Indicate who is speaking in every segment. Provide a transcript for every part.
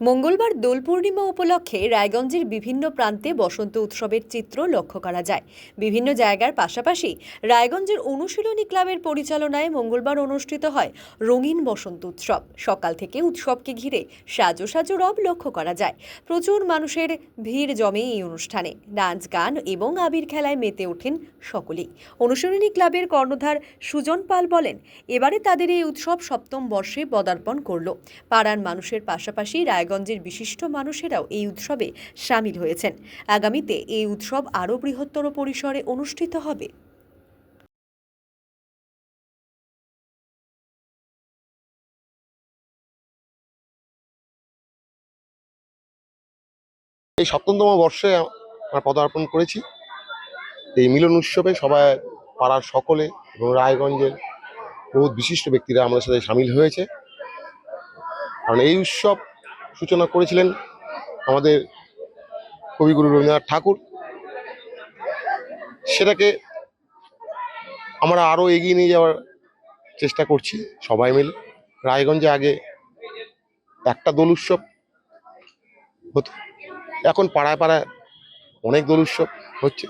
Speaker 1: মঙ্গলবার দোল পূর্ণিমা উপলক্ষে রায়গঞ্জের বিভিন্ন প্রান্তে বসন্ত উৎসবের চিত্র লক্ষ্য করা যায়। বিভিন্ন জায়গার পাশাপাশি রায়গঞ্জের অনুশীলনী ক্লাবের পরিচালনায় মঙ্গলবার অনুষ্ঠিত হয় রঙিন বসন্ত উৎসব। সকাল থেকে উৎসবকে ঘিরে সাজো সাজো রব লক্ষ্য করা যায়। প্রচুর মানুষের ভিড় জমে এই অনুষ্ঠানে। নাচ গান এবং আবির খেলায় মেতে ওঠেন সকলেই। অনুশীলনী ক্লাবের কর্ণধার সুজন পাল বলেন, এবারে তাদের এই উৎসব সপ্তম বর্ষে পদার্পণ করল। পাড়ার মানুষের পাশাপাশি রায়গঞ্জের বিশিষ্ট মানুষেরাও এই উৎসবে সামিল হয়েছেন। আগামীতে এই উৎসব আরও বৃহত্তর পরিসরে অনুষ্ঠিত হবে।
Speaker 2: এই সপ্তমতম বর্ষে আমরা পদার্পণ করেছি। এই মিলন উৎসবে সবাই পাড়ার সকলে এবং রায়গঞ্জের বহু বিশিষ্ট ব্যক্তিরা আমাদের সাথে সামিল হয়েছে। কারণ এই উৎসব সূচনা করেছিলেন আমাদের কবিগুরু রবীন্দ্রনাথ ঠাকুর। সেটাকে আমরা আরও এগিয়ে নিয়ে যাওয়ার চেষ্টা করছি সবাই মিলে। রায়গঞ্জে আগে একটা দোল উৎসব হতো, এখন পাড়ায় পাড়ায় অনেক দোল উৎসব হচ্ছে।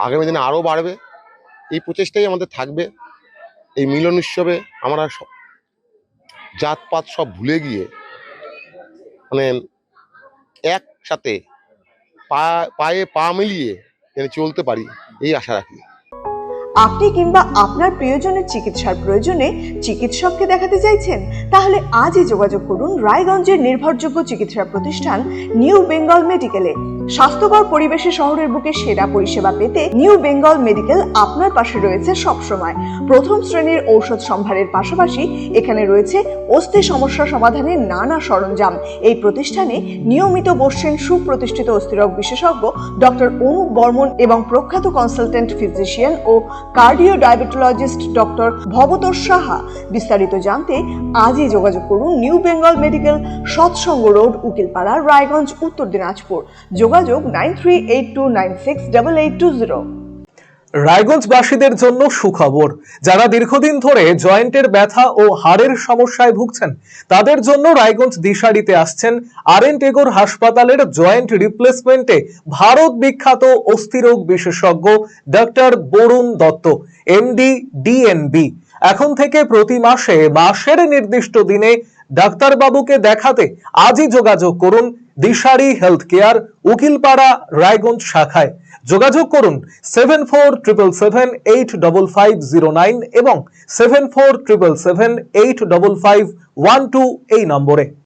Speaker 2: আগামী দিনে আরও বাড়বে, এই প্রচেষ্টাই আমাদের থাকবে। এই মিলন উৎসবে আমরা সব জাতপাত সব ভুলে গিয়ে মানে একসাথে পায়ে পা মিলিয়ে যেন চলতে পারি, এই আশা রাখি।
Speaker 3: আপনি কিংবা আপনার প্রিয়জনের চিকিৎসার প্রয়োজনে চিকিৎসককে দেখাতে চাইছেন? তাহলে আজই যোগাযোগ করুন রায়গঞ্জের নির্ভরযোগ্য চিকিৎসা প্রতিষ্ঠান নিউ বেঙ্গল মেডিকেলে। স্বাস্থ্যকর পরিবেশে শহরের বুকে সেরা পরিষেবা পেতে নিউ বেঙ্গল মেডিকেল আপনার পাশে রয়েছে সবসময়। প্রথম শ্রেণীর ঔষধ সম্ভারের পাশাপাশি এখানে রয়েছে অস্থি সমস্যা সমাধানের নানা সরঞ্জাম। এই প্রতিষ্ঠানে নিয়মিত বসছেন সুপ্রতিষ্ঠিত অস্থিরোগ বিশেষজ্ঞ ডক্টর অনুপ বর্মন এবং প্রখ্যাত কনসালটেন্ট ফিজিশিয়ান ও cardio diabetologist doctor Bhabatosh Saha. বিস্তারিত জানতে আজই যোগাযোগ করুন new Bengal medical, Satsang road, Ukilpara, Raiganj, Uttar Dinajpur. যোগাযোগ 9382968820।
Speaker 4: রায়গঞ্জবাসীদের জন্য সুখবর। যারা দীর্ঘদিন ধরে জয়েন্টের ব্যথা ও হাড়ের সমস্যায় ভুগছেন, তাদের জন্য রায়গঞ্জ দিশারিতে আসছেন আরএন টেগোর হাসপাতালের জয়েন্ট রিপ্লেসমেন্টে ভারত বিখ্যাত অস্থিরোগ বিশেষজ্ঞ doctor Barun Dutta, MD, DNB. এখন থেকে প্রতি মাসের নির্দিষ্ট দিনে ডাক্তারবাবুকে দেখাতে আজই যোগাযোগ করুন দিশারি হেলথ কেয়ার, উকিলপাড়া, রায়গঞ্জ শাখায়। যোগাযোগ করুন 7477785509 এবং 7477785512 এই নম্বরে।